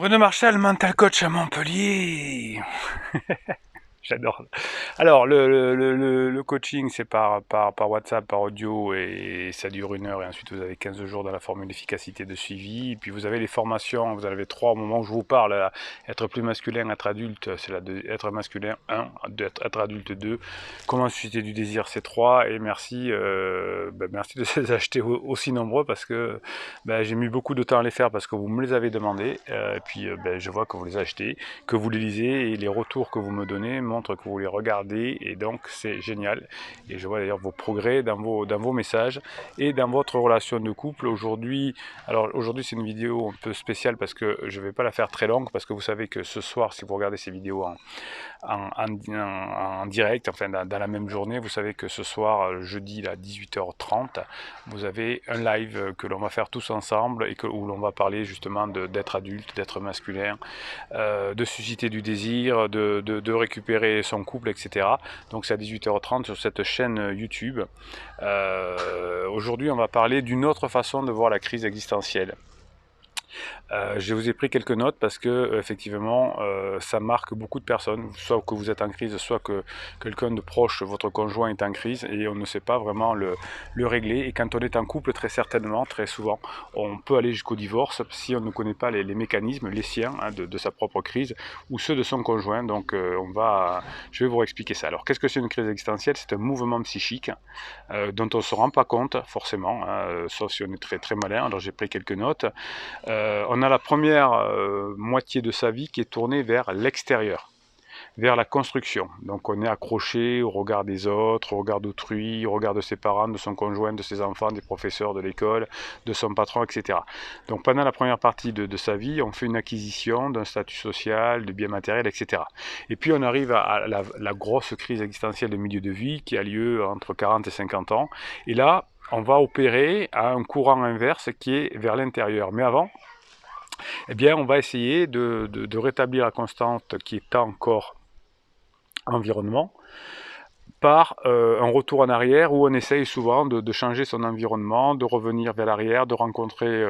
Bruno Marchal, mental coach à Montpellier. J'adore. Alors, le coaching, c'est par WhatsApp, par audio, et ça dure 1 heure, et ensuite vous avez 15 jours dans la formule d'efficacité de suivi. Et puis vous avez les formations, vous en avez 3 au moment où je vous parle. Là, être plus masculin, être adulte, c'est être masculin 1, être adulte 2, comment susciter du désir, c'est 3. Et merci, merci de les acheter aussi nombreux parce que j'ai mis beaucoup de temps à les faire parce que vous me les avez demandé. Et puis je vois que vous les achetez, que vous les lisez, et les retours que vous me donnez montrent que vous les regardez, et donc c'est génial. Et je vois d'ailleurs vos progrès dans vos messages et dans votre relation de couple. Aujourd'hui c'est une vidéo un peu spéciale parce que je ne vais pas la faire très longue, parce que vous savez que ce soir, si vous regardez ces vidéos en direct, enfin dans la même journée, vous savez que ce soir, jeudi à 18h30, vous avez un live que l'on va faire tous ensemble, et où l'on va parler justement d'être adulte, d'être masculin, de susciter du désir, de récupérer son couple, etc. Donc c'est à 18h30 sur cette chaîne YouTube. Aujourd'hui, on va parler d'une autre façon de voir la crise existentielle. Je vous ai pris quelques notes parce que effectivement, ça marque beaucoup de personnes, soit que vous êtes en crise, soit que quelqu'un de proche, votre conjoint, est en crise, et on ne sait pas vraiment le régler. Et quand on est en couple, très certainement, très souvent, on peut aller jusqu'au divorce si on ne connaît pas les mécanismes, les siens, hein, de sa propre crise, ou ceux de son conjoint. Donc je vais vous expliquer ça. Alors, qu'est-ce que c'est une crise existentielle? C'est un mouvement psychique dont on ne se rend pas compte forcément, hein, sauf si on est très très malin. Alors j'ai pris quelques notes. On a la première moitié de sa vie qui est tournée vers l'extérieur, vers la construction. Donc on est accroché au regard des autres, au regard d'autrui, au regard de ses parents, de son conjoint, de ses enfants, des professeurs, de l'école, de son patron, etc. Donc pendant la première partie de sa vie, on fait une acquisition d'un statut social, de biens matériels, etc. Et puis on arrive à la grosse crise existentielle de milieu de vie qui a lieu entre 40 et 50 ans. Et là, on va opérer à un courant inverse qui est vers l'intérieur. Mais avant, eh bien, on va essayer de rétablir la constante qui est encore environnement, par un retour en arrière où on essaye souvent de changer son environnement, de revenir vers l'arrière, de rencontrer,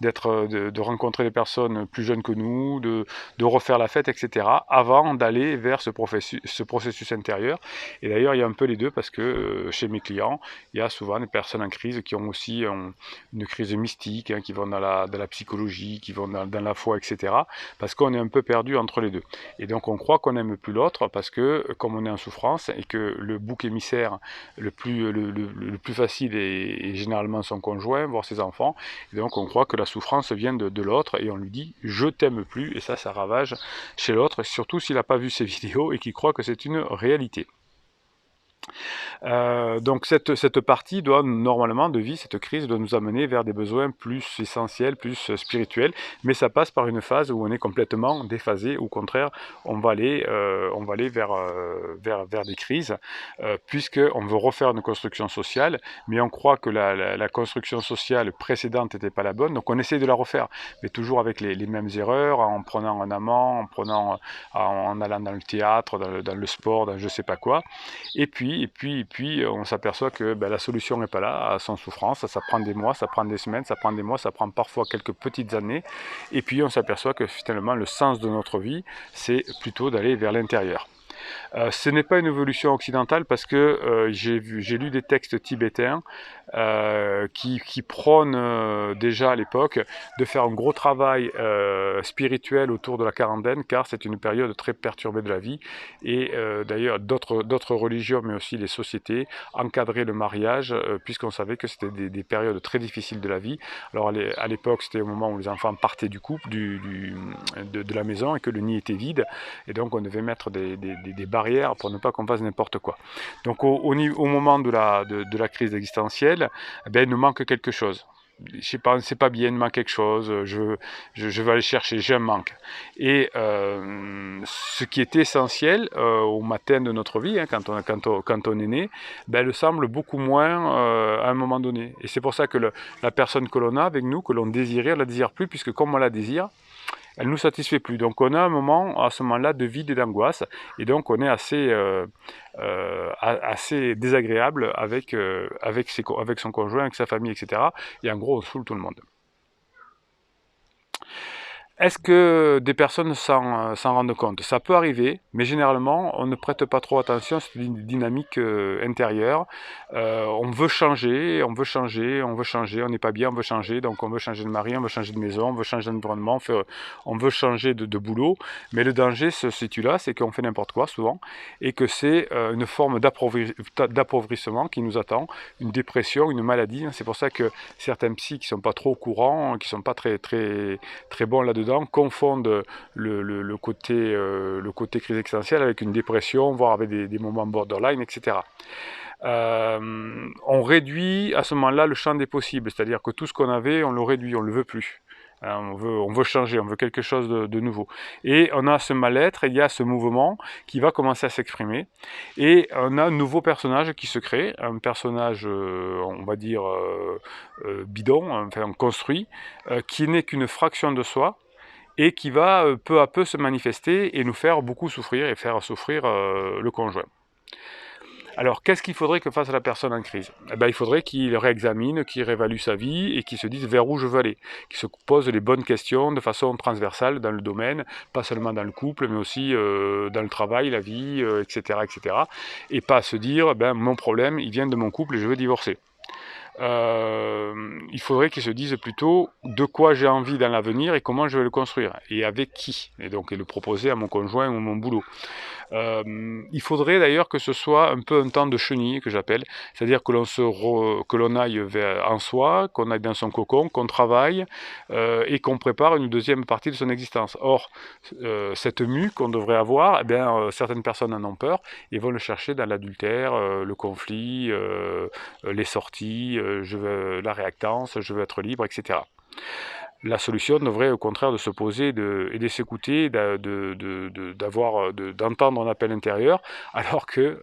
de rencontrer des personnes plus jeunes que nous, de refaire la fête, etc., avant d'aller vers ce processus intérieur. Et d'ailleurs, il y a un peu les deux, parce que chez mes clients, il y a souvent des personnes en crise qui ont aussi une crise mystique, hein, qui vont dans la psychologie, qui vont dans la foi, etc., parce qu'on est un peu perdu entre les deux. Et donc on croit qu'on n'aime plus l'autre, parce que comme on est en souffrance, et que le bouc émissaire le plus facile est généralement son conjoint, voire ses enfants, et donc on croit que la souffrance vient de l'autre, et on lui dit je t'aime plus, et ça ravage chez l'autre, surtout s'il n'a pas vu ces vidéos et qu'il croit que c'est une réalité. Donc cette partie doit normalement de vie, cette crise doit nous amener vers des besoins plus essentiels, plus spirituels, mais ça passe par une phase où on est complètement déphasé. Au contraire, on va aller vers des crises, puisqu'on veut refaire une construction sociale, mais on croit que la construction sociale précédente n'était pas la bonne, donc on essaie de la refaire, mais toujours avec les mêmes erreurs, en prenant un amant, en allant dans le théâtre, dans le sport, dans je sais pas quoi. Et puis, on s'aperçoit que la solution n'est pas là, à son souffrance. Ça prend des mois, ça prend des semaines, ça prend des mois, ça prend parfois quelques petites années. Et puis, on s'aperçoit que finalement, le sens de notre vie, c'est plutôt d'aller vers l'intérieur. Ce n'est pas une évolution occidentale, parce que j'ai lu des textes tibétains qui prônent déjà à l'époque de faire un gros travail spirituel autour de la quarantaine, car c'est une période très perturbée de la vie. Et d'ailleurs, d'autres religions, mais aussi les sociétés, encadraient le mariage, puisqu'on savait que c'était des périodes très difficiles de la vie. Alors à l'époque, c'était au moment où les enfants partaient du couple, de la maison, et que le nid était vide, et donc on devait mettre des barrières pour ne pas qu'on fasse n'importe quoi. Donc au moment de la crise existentielle, il nous manque quelque chose. Je sais pas, c'est pas bien, il me manque quelque chose, je vais aller chercher, j'ai un manque. Et ce qui est essentiel au matin de notre vie, hein, quand on est né, le semble beaucoup moins à un moment donné. Et c'est pour ça que la personne que l'on a avec nous, que l'on désirait, on la désire plus, puisque comme on la désire, elle ne nous satisfait plus. Donc on a un moment, à ce moment-là, de vide et d'angoisse, et donc on est assez désagréable avec son conjoint, avec sa famille, etc. Et en gros, on saoule tout le monde. Est-ce que des personnes s'en rendent compte? Ça peut arriver, mais généralement, on ne prête pas trop attention à cette dynamique intérieure. On veut changer, on veut changer, on veut changer, on n'est pas bien, on veut changer, donc on veut changer de mari, on veut changer de maison, on veut changer d'environnement, on veut changer de boulot, mais le danger se situe là, c'est qu'on fait n'importe quoi souvent, et que c'est une forme d'appauvrissement qui nous attend, une dépression, une maladie. C'est pour ça que certains psys qui ne sont pas trop au courant, qui ne sont pas très bons là-dedans, confondent le côté crise existentielle avec une dépression, voire avec des moments borderline, etc. On réduit à ce moment-là le champ des possibles, c'est-à-dire que tout ce qu'on avait, on le réduit, on ne le veut plus. On veut changer, on veut quelque chose de nouveau. Et on a ce mal-être, il y a ce mouvement qui va commencer à s'exprimer. Et on a un nouveau personnage qui se crée, un personnage, on va dire, bidon, enfin construit, qui n'est qu'une fraction de soi, et qui va peu à peu se manifester et nous faire beaucoup souffrir et faire souffrir le conjoint. Alors, qu'est-ce qu'il faudrait que fasse la personne en crise? Eh ben, il faudrait qu'il réexamine, qu'il réévalue sa vie et qu'il se dise vers où je veux aller, qu'il se pose les bonnes questions de façon transversale dans le domaine, pas seulement dans le couple, mais aussi dans le travail, la vie, etc., etc. Et pas se dire, ben, mon problème, il vient de mon couple et je veux divorcer. Il faudrait qu'ils se disent plutôt de quoi j'ai envie dans l'avenir et comment je vais le construire et avec qui, et donc le proposer à mon conjoint ou mon boulot. Il faudrait d'ailleurs que ce soit un peu un temps de chenille que j'appelle, c'est-à-dire que l'on aille en soi, qu'on aille dans son cocon, qu'on travaille et qu'on prépare une deuxième partie de son existence. Or, cette mue qu'on devrait avoir, eh bien, certaines personnes en ont peur et vont le chercher dans l'adultère, le conflit, les sorties, je veux la réactance, je veux être libre, etc. La solution devrait au contraire de se poser et de s'écouter, d'entendre un appel intérieur, alors que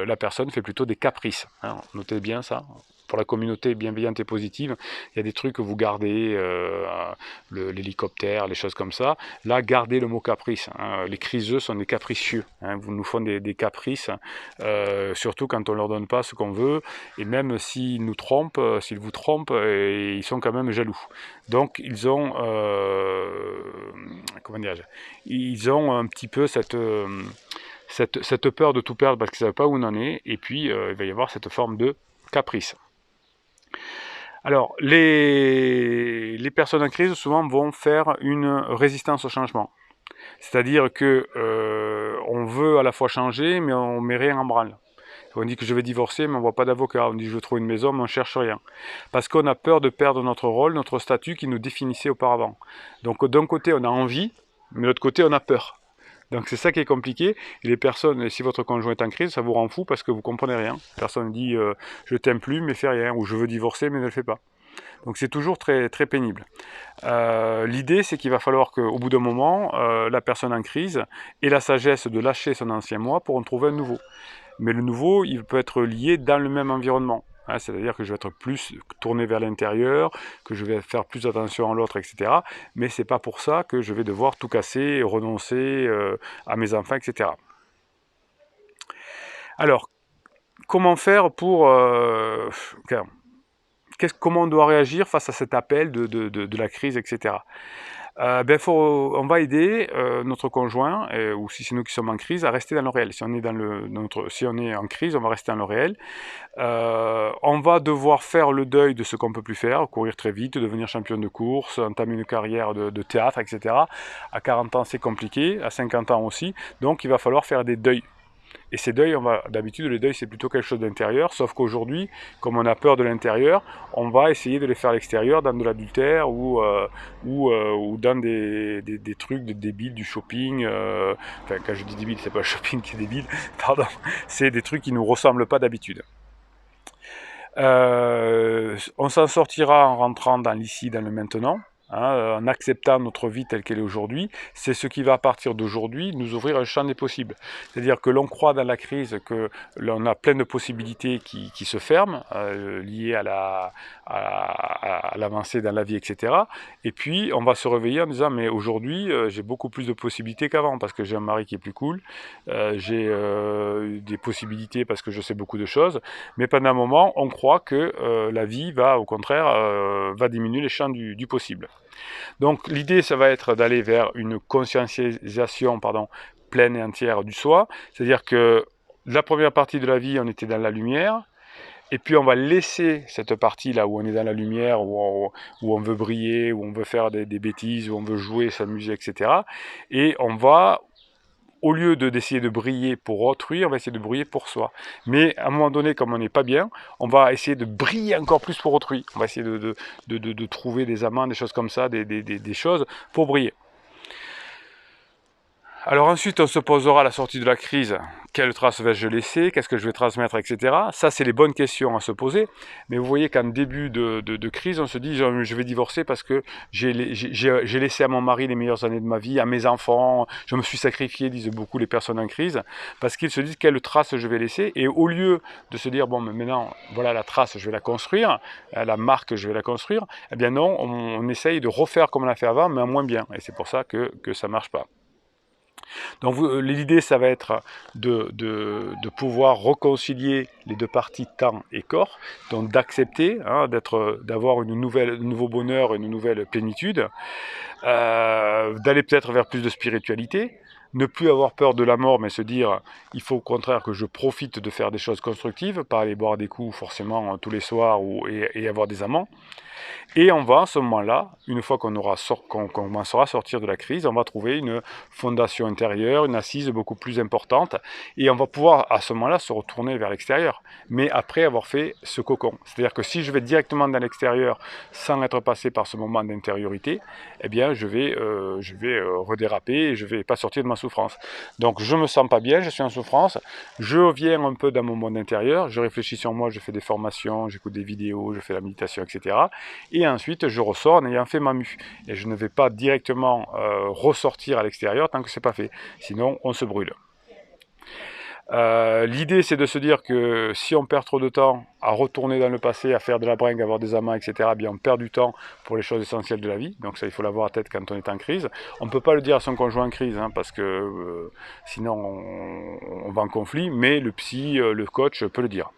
la personne fait plutôt des caprices. Hein, notez bien ça. Pour la communauté bienveillante et positive, il y a des trucs que vous gardez, l'hélicoptère, les choses comme ça. Là, gardez le mot caprice. Hein. Les criseux sont des capricieux. Hein. Vous nous font des caprices, surtout quand on ne leur donne pas ce qu'on veut. Et même s'ils nous trompent, s'ils vous trompent, ils sont quand même jaloux. Donc, ils ont, ils ont un petit peu cette peur de tout perdre parce qu'ils ne savent pas où on en est. Et puis, il va y avoir cette forme de caprice. Alors, les personnes en crise, souvent, vont faire une résistance au changement. C'est-à-dire que on veut à la fois changer, mais on ne met rien en branle. On dit que je vais divorcer, mais on ne voit pas d'avocat. On dit que je veux trouver une maison, mais on ne cherche rien. Parce qu'on a peur de perdre notre rôle, notre statut qui nous définissait auparavant. Donc d'un côté, on a envie, mais de l'autre côté, on a peur. Donc c'est ça qui est compliqué. Et les personnes, si votre conjoint est en crise, ça vous rend fou parce que vous comprenez rien. Personne dit je t'aime plus, mais fais rien, ou je veux divorcer, mais ne le fais pas. Donc c'est toujours très, très pénible. L'idée, c'est qu'il va falloir qu'au bout d'un moment, la personne en crise ait la sagesse de lâcher son ancien moi pour en trouver un nouveau. Mais le nouveau, il peut être lié dans le même environnement. Hein, c'est-à-dire que je vais être plus tourné vers l'intérieur, que je vais faire plus attention à l'autre, etc. Mais c'est pas pour ça que je vais devoir tout casser, renoncer à mes enfants, etc. Alors, comment faire pour... comment on doit réagir face à cet appel de la crise, etc. On va aider notre conjoint, ou si c'est nous qui sommes en crise, à rester dans le réel. Si on est, si on est en crise, on va rester dans le réel. On va devoir faire le deuil de ce qu'on ne peut plus faire, courir très vite, devenir champion de course, entamer une carrière de théâtre, etc. À 40 ans, c'est compliqué, à 50 ans aussi. Donc, il va falloir faire des deuils. Et ces deuils, d'habitude, les deuils, c'est plutôt quelque chose d'intérieur, sauf qu'aujourd'hui, comme on a peur de l'intérieur, on va essayer de les faire à l'extérieur, dans de l'adultère ou dans des trucs de débiles, du shopping. Enfin, quand je dis débile, c'est pas le shopping qui est débile, pardon, c'est des trucs qui ne nous ressemblent pas d'habitude. On s'en sortira en rentrant dans l'ici, dans le maintenant. Hein, en acceptant notre vie telle qu'elle est aujourd'hui, c'est ce qui va à partir d'aujourd'hui nous ouvrir un champ des possibles. C'est-à-dire que l'on croit dans la crise que l'on a plein de possibilités qui se ferment, liées à l'avancée dans la vie, etc. Et puis on va se réveiller en disant mais aujourd'hui j'ai beaucoup plus de possibilités qu'avant parce que j'ai un mari qui est plus cool, j'ai des possibilités parce que je sais beaucoup de choses, mais pendant un moment on croit que la vie va au contraire va diminuer les champs du possible. Donc l'idée, ça va être d'aller vers une conscientisation, pardon, pleine et entière du soi. C'est-à-dire que la première partie de la vie, on était dans la lumière. Et puis on va laisser cette partie là où on est dans la lumière, où on veut briller, où on veut faire des bêtises, où on veut jouer, s'amuser, etc. Et on va, au lieu d'essayer de briller pour autrui, on va essayer de briller pour soi. Mais à un moment donné, comme on n'est pas bien, on va essayer de briller encore plus pour autrui. On va essayer de trouver des amants, des choses comme ça, des choses pour briller. Alors ensuite, on se posera à la sortie de la crise, quelle trace vais-je laisser, qu'est-ce que je vais transmettre, etc. Ça, c'est les bonnes questions à se poser. Mais vous voyez qu'en début de crise, on se dit, je vais divorcer parce que j'ai laissé à mon mari les meilleures années de ma vie, à mes enfants, je me suis sacrifié, disent beaucoup les personnes en crise, parce qu'ils se disent, quelle trace je vais laisser. Et au lieu de se dire, bon, mais maintenant, voilà la trace, je vais la construire, la marque, je vais la construire, eh bien non, on essaye de refaire comme on l'a fait avant, mais en moins bien. Et c'est pour ça que ça ne marche pas. Donc l'idée, ça va être de pouvoir réconcilier les deux parties, temps et corps, donc d'accepter, hein, d'avoir un nouveau bonheur, une nouvelle plénitude, d'aller peut-être vers plus de spiritualité, ne plus avoir peur de la mort, mais se dire, il faut au contraire que je profite de faire des choses constructives, pas aller boire des coups forcément tous les soirs et avoir des amants. Et on va à ce moment-là, une fois qu'on commencera à sortir de la crise, on va trouver une fondation intérieure, une assise beaucoup plus importante, et on va pouvoir à ce moment-là se retourner vers l'extérieur, mais après avoir fait ce cocon. C'est-à-dire que si je vais directement dans l'extérieur sans être passé par ce moment d'intériorité, eh bien je vais redéraper et je ne vais pas sortir de ma souffrance. Donc je ne me sens pas bien, je suis en souffrance, je reviens un peu dans mon monde intérieur, je réfléchis sur moi, je fais des formations, j'écoute des vidéos, je fais la méditation, etc. Et ensuite je ressors en ayant fait ma mue. Et je ne vais pas directement ressortir à l'extérieur tant que ce n'est pas fait. Sinon on se brûle. L'idée c'est de se dire que si on perd trop de temps à retourner dans le passé, à faire de la bringue, à avoir des amants, etc., bien on perd du temps pour les choses essentielles de la vie. Donc ça il faut l'avoir à tête quand on est en crise. On ne peut pas le dire à son conjoint en crise, hein, parce que sinon on va en conflit, mais le psy, le coach peut le dire.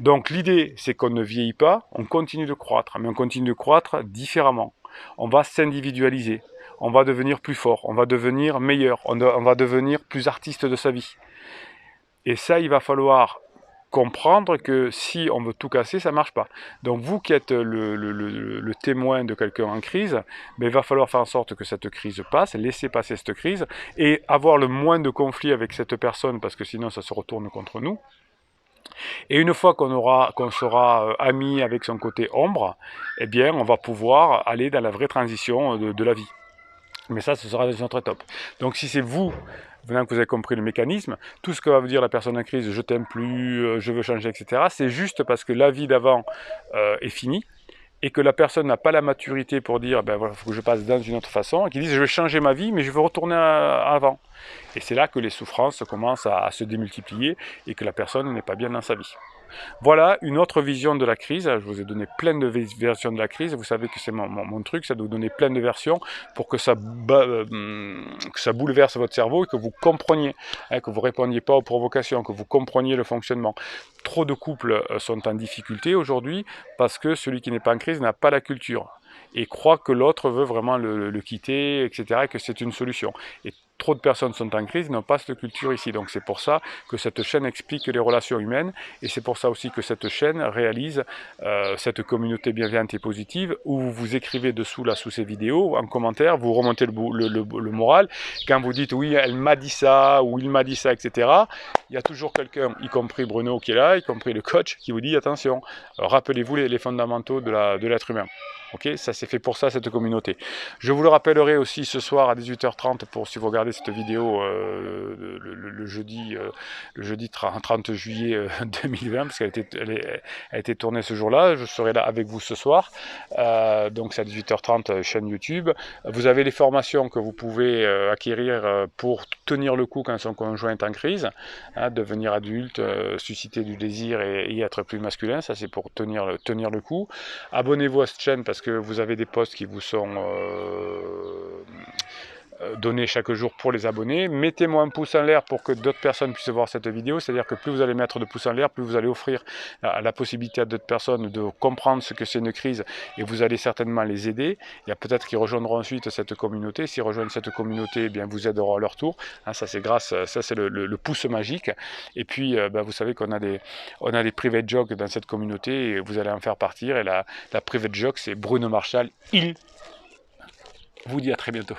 Donc l'idée, c'est qu'on ne vieillit pas, on continue de croître, mais on continue de croître différemment. On va s'individualiser, on va devenir plus fort, on va devenir meilleur, on va devenir plus artiste de sa vie. Et ça, il va falloir comprendre que si on veut tout casser, ça ne marche pas. Donc vous qui êtes le témoin de quelqu'un en crise, il va falloir faire en sorte que cette crise passe, laisser passer cette crise, et avoir le moins de conflits avec cette personne, parce que sinon ça se retourne contre nous. Et une fois qu'on sera ami avec son côté ombre, eh bien, on va pouvoir aller dans la vraie transition de la vie. Mais ça, ce sera dans notre top. Donc si c'est vous, maintenant que vous avez compris le mécanisme, tout ce que va vous dire la personne en crise, je t'aime plus, je veux changer, etc., c'est juste parce que la vie d'avant est finie, et que la personne n'a pas la maturité pour dire, ben voilà, il faut que je passe dans une autre façon, et qu'ils disent, je vais changer ma vie, mais je veux retourner à avant. Et c'est là que les souffrances commencent à se démultiplier, et que la personne n'est pas bien dans sa vie. Voilà une autre vision de la crise. Je vous ai donné plein de versions de la crise. Vous savez que c'est mon truc, c'est de vous donner plein de versions pour que ça bouleverse votre cerveau et que vous compreniez, hein, que vous ne répondiez pas aux provocations, que vous compreniez le fonctionnement. Trop de couples sont en difficulté aujourd'hui parce que celui qui n'est pas en crise n'a pas la culture et croit que l'autre veut vraiment le quitter, etc., et que c'est une solution. Et trop de personnes sont en crise, n'ont pas cette culture ici. Donc c'est pour ça que cette chaîne explique les relations humaines, et c'est pour ça aussi que cette chaîne réalise cette communauté bienveillante et positive, où vous vous écrivez dessous, là, sous ces vidéos, en commentaire, vous remontez le moral. Quand vous dites, oui, elle m'a dit ça, ou il m'a dit ça, etc., il y a toujours quelqu'un, y compris Bruno qui est là, y compris le coach, qui vous dit, attention, rappelez-vous les fondamentaux de l'être humain. Ok, ça c'est fait pour ça, cette communauté. Je vous le rappellerai aussi ce soir à 18h30 pour si vous regardez cette vidéo le jeudi 30 juillet 2020, parce qu'elle a été tournée ce jour-là. Je serai là avec vous ce soir. Donc c'est à 18h30 chaîne YouTube. Vous avez les formations que vous pouvez acquérir pour tenir le coup quand son conjoint est en crise, hein, devenir adulte, susciter du désir et être plus masculin. Ça c'est pour tenir le coup. Abonnez-vous à cette chaîne parce que vous avez des posts qui vous sont donner chaque jour pour les abonnés. Mettez-moi un pouce en l'air pour que d'autres personnes puissent voir cette vidéo, c'est-à-dire que plus vous allez mettre de pouces en l'air, plus vous allez offrir la possibilité à d'autres personnes de comprendre ce que c'est une crise, et vous allez certainement les aider. Il y a peut-être qu'ils rejoindront ensuite cette communauté. S'ils rejoignent cette communauté, eh bien vous aideront à leur tour. Hein, ça c'est grâce, ça c'est le pouce magique. Et puis vous savez qu'on a des private jokes dans cette communauté, et vous allez en faire partir. Et la private joke, c'est Bruno Marshall. Il vous dit à très bientôt.